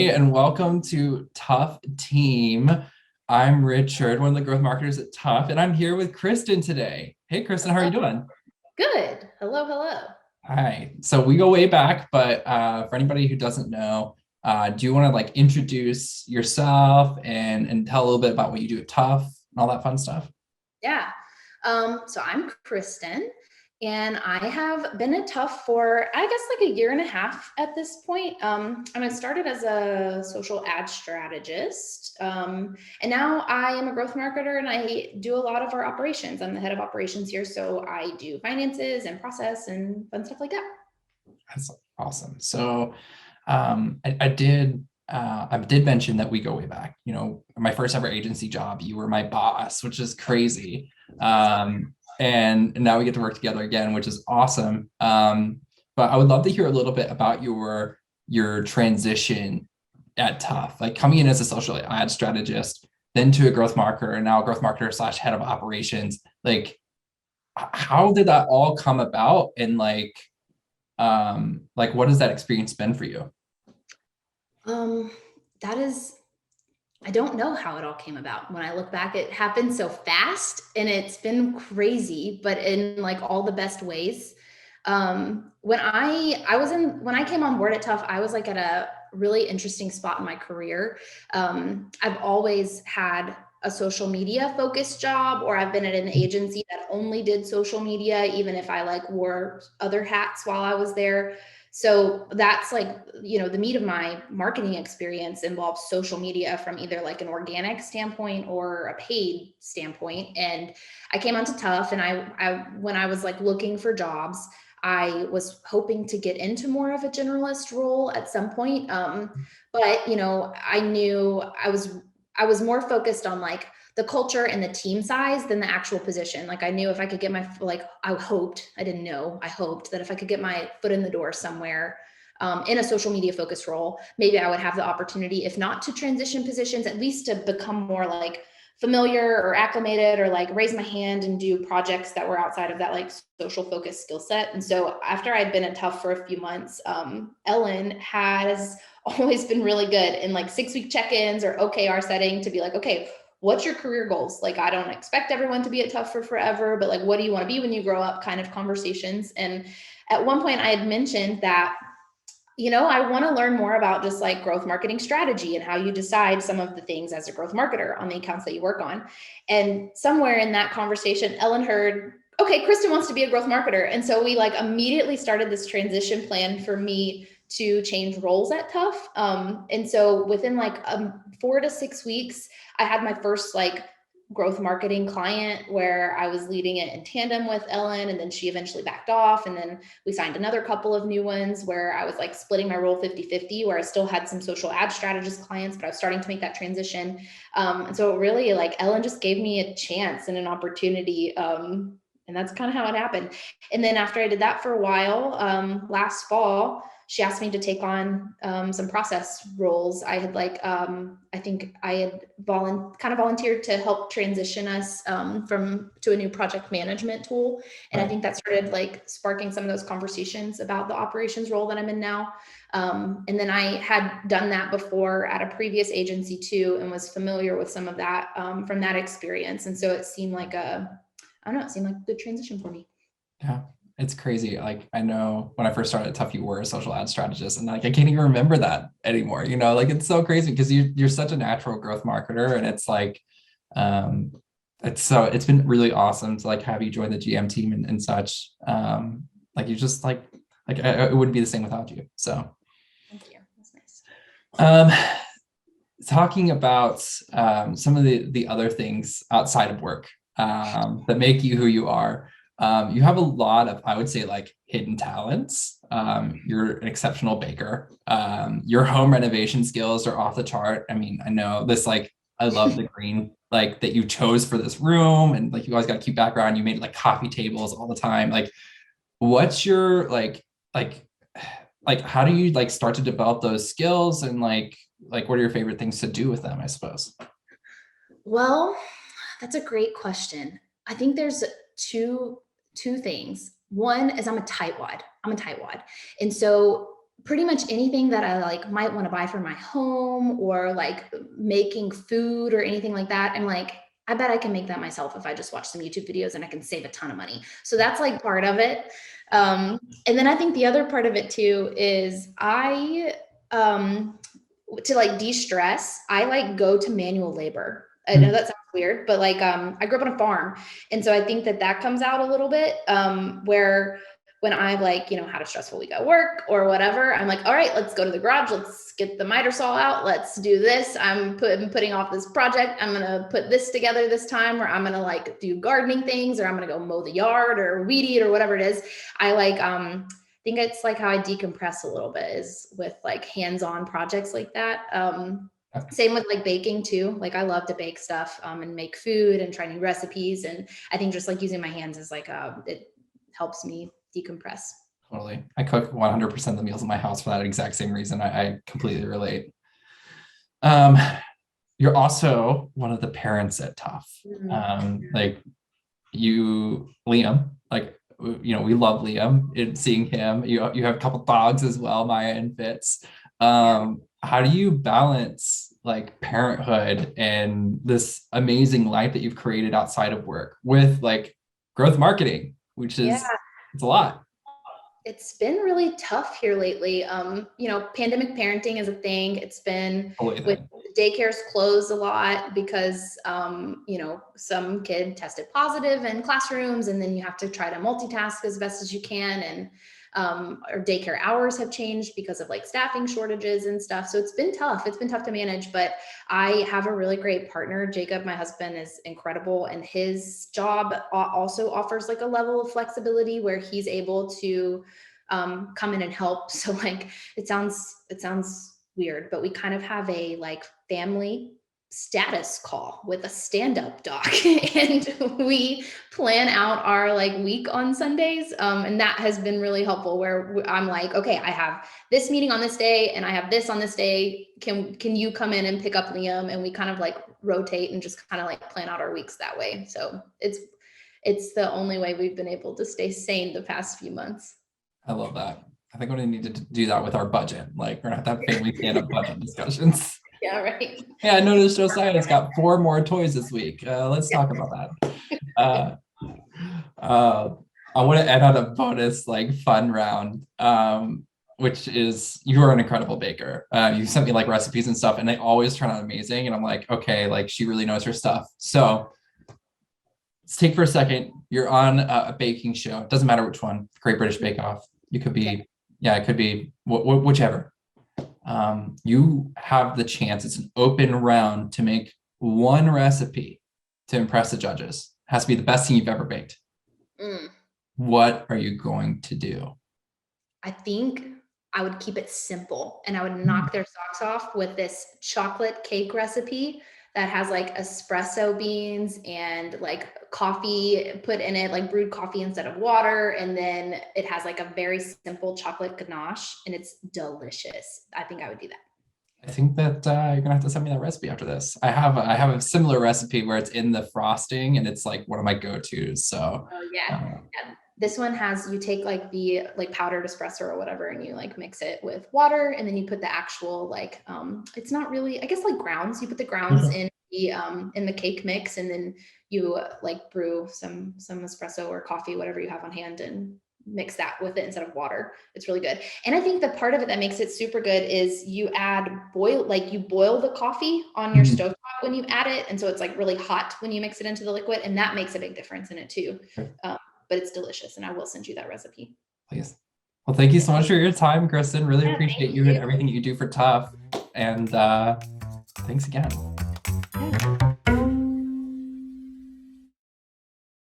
Hey, and welcome to Tuff Team. I'm Richard, one of the growth marketers at Tuff, and I'm here with Kristin today. Hey, Kristin, how are you doing? Good. Hello, hello. Hi. So we go way back, but for anybody who doesn't know, do you want to like introduce yourself and tell a little bit about what you do at Tuff and all that fun stuff? Yeah. So I'm Kristin, and I have been at Tuff for, I guess, like a year and a half at this point. And I started as a social ad strategist. And now I am a growth marketer and I do a lot of our operations. I'm the head of operations here. So I do finances and process and fun stuff like that. That's awesome. So I did mention that we go way back. You know, my first ever agency job, you were my boss, which is crazy. And now we get to work together again, which is awesome. But I would love to hear a little bit about your transition at Tuff, like coming in as a social ad strategist, then to a growth marketer, and now a growth marketer slash head of operations. Like, how did that all come about? And like what has that experience been for you? Um, that is I don't know how it all came about. When I look back, it happened so fast and it's been crazy, but in like all the best ways. When I came on board at Tuff, I was like at a really interesting spot in my career. I've always had a social media focused job, or I've been at an agency that only did social media, even if I like wore other hats while I was there. So that's like, the meat of my marketing experience involves social media from either like an organic standpoint or a paid standpoint. And I came onto Tuff, and I when I was like looking for jobs, I was hoping to get into more of a generalist role at some point. But I knew I was more focused on like the culture and the team size than the actual position. Like I knew if I could get I didn't know, I hoped that if I could get my foot in the door somewhere in a social media focused role, maybe I would have the opportunity, if not to transition positions, at least to become more like familiar or acclimated, or like raise my hand and do projects that were outside of that like social focused skill set. And so after I'd been at Tuff for a few months, Ellen has always been really good in like 6 week check-ins or OKR setting to be like, okay, what's your career goals? Like, I don't expect everyone to be at Tuff for forever, but like, what do you want to be when you grow up, kind of conversations. And at one point I had mentioned that I want to learn more about just like growth marketing strategy and how you decide some of the things as a growth marketer on the accounts that you work on. And somewhere in that conversation, Ellen heard, okay, Kristin wants to be a growth marketer. And so we like immediately started this transition plan for me to change roles at Tuff. And so within like 4 to 6 weeks, I had my first like growth marketing client where I was leading it in tandem with Ellen, and then she eventually backed off. And then we signed another couple of new ones where I was like splitting my role 50-50, where I still had some social ad strategist clients, but I was starting to make that transition. And so really like Ellen just gave me a chance and an opportunity. And that's kind of how it happened. And then after I did that for a while, last fall, she asked me to take on some process roles. I had I think I had kind of volunteered to help transition us from to a new project management tool. And I Right. think that started like sparking some of those conversations about the operations role that I'm in now. And then I had done that before at a previous agency too, and was familiar with some of that from that experience. And so it seemed like I don't know, it seemed like a good transition for me. Yeah, it's crazy. Like I know when I first started at Tough, you were a social ad strategist, and like I can't even remember that anymore. You know, like it's so crazy because you're such a natural growth marketer, and it's like, um, it's been really awesome to like have you join the GM team and such. Like you just like it wouldn't be the same without you. So, Thank you. That's nice. um, talking about some of the other things outside of work that make you who you are. You have a lot of, I would say, like hidden talents. You're an exceptional baker. Your home renovation skills are off the chart. I mean, I know this, like, I love the green, like that you chose for this room, and like you always got a cute background. You made like coffee tables all the time. Like, what's your like like how do you like start to develop those skills, and like what are your favorite things to do with them, I suppose? Well, that's a great question. I think there's two things. One is I'm a tightwad. And so pretty much anything that I like might want to buy for my home, or like making food or anything like that. I'm like, I bet I can make that myself if I just watch some YouTube videos, and I can save a ton of money. So that's like part of it. And then I think the other part of it too is um, to like de-stress, I like go to manual labor. I know that sounds weird, but like I grew up on a farm, and so I think that that comes out a little bit, where when I like, had a stressful week at work or whatever, I'm like, all right, let's go to the garage. Let's get the miter saw out. Let's do this. I'm putting off this project. I'm going to put this together this time, or I'm going to like do gardening things, or I'm going to go mow the yard or weed eat or whatever it is. I like, think it's like how I decompress a little bit is with like hands-on projects like that. Same with like baking too. Like I love to bake stuff, and make food and try new recipes. And I think just like using my hands is like, it helps me decompress. Totally. I cook 100% of the meals in my house for that exact same reason. I completely relate. You're also one of the parents at Tuff. Like Liam, like, we love Liam and seeing him. You have a couple dogs as well, Maya and Fitz. How do you balance like parenthood and this amazing life that you've created outside of work with like growth marketing, which is it's a lot. It's been really tough here lately. Pandemic parenting is a thing. It's been with daycares closed a lot because, some kid tested positive in classrooms, and then you have to try to multitask as best as you can. And our daycare hours have changed because of like staffing shortages and stuff. So it's been tough. It's been tough to manage, but I have a really great partner. Jacob, my husband, is incredible. And his job also offers like a level of flexibility where he's able to come in and help. So like, it sounds weird, but we kind of have a like family status call with a stand-up doc, and we plan out our like week on Sundays. And that has been really helpful, where I'm like, okay, I have this meeting on this day and I have this on this day. Can you come in and pick up Liam? And we kind of like rotate and just kind of like plan out our weeks that way. So it's the only way we've been able to stay sane the past few months. I love that. I think we're gonna need to do that with our budget. Like we're gonna have to have family stand-up budget discussions. Yeah, right. Yeah, I noticed Josiah's got 4 more toys this week. Let's talk about that. I want to end on a bonus like fun round, which is you are an incredible baker. You sent me like recipes and stuff, and they always turn out amazing. And I'm like, okay, like she really knows her stuff. So let's take for a second. You're on a baking show. It doesn't matter which one. Great British Bake Off. You could be, it could be whichever. You have the chance. It's an open round to make one recipe to impress the judges. It has to be the best thing you've ever baked. What are you going to do? I think I would keep it simple, and I would knock their socks off with this chocolate cake recipe that has like espresso beans and like coffee put in it, like brewed coffee instead of water. And then it has like a very simple chocolate ganache, and it's delicious. I think I would do that. I think that you're gonna have to send me that recipe after this. I have a similar recipe where it's in the frosting, and it's like one of my go-tos. So yeah. This one has, you take like the like powdered espresso or whatever, and you like mix it with water, and then you put the actual like it's not really, I guess, like grounds. You put the grounds in the cake mix, and then you like brew some espresso or coffee, whatever you have on hand, and mix that with it instead of water. It's really good. And I think the part of it that makes it super good is you boil the coffee on your stovetop when you add it, and so it's like really hot when you mix it into the liquid, and that makes a big difference in it too. But it's delicious, and I will send you that recipe. Please. Well, thank you so much for your time, Kristin. Really appreciate you and everything you do for Tuff. And thanks again. Yeah.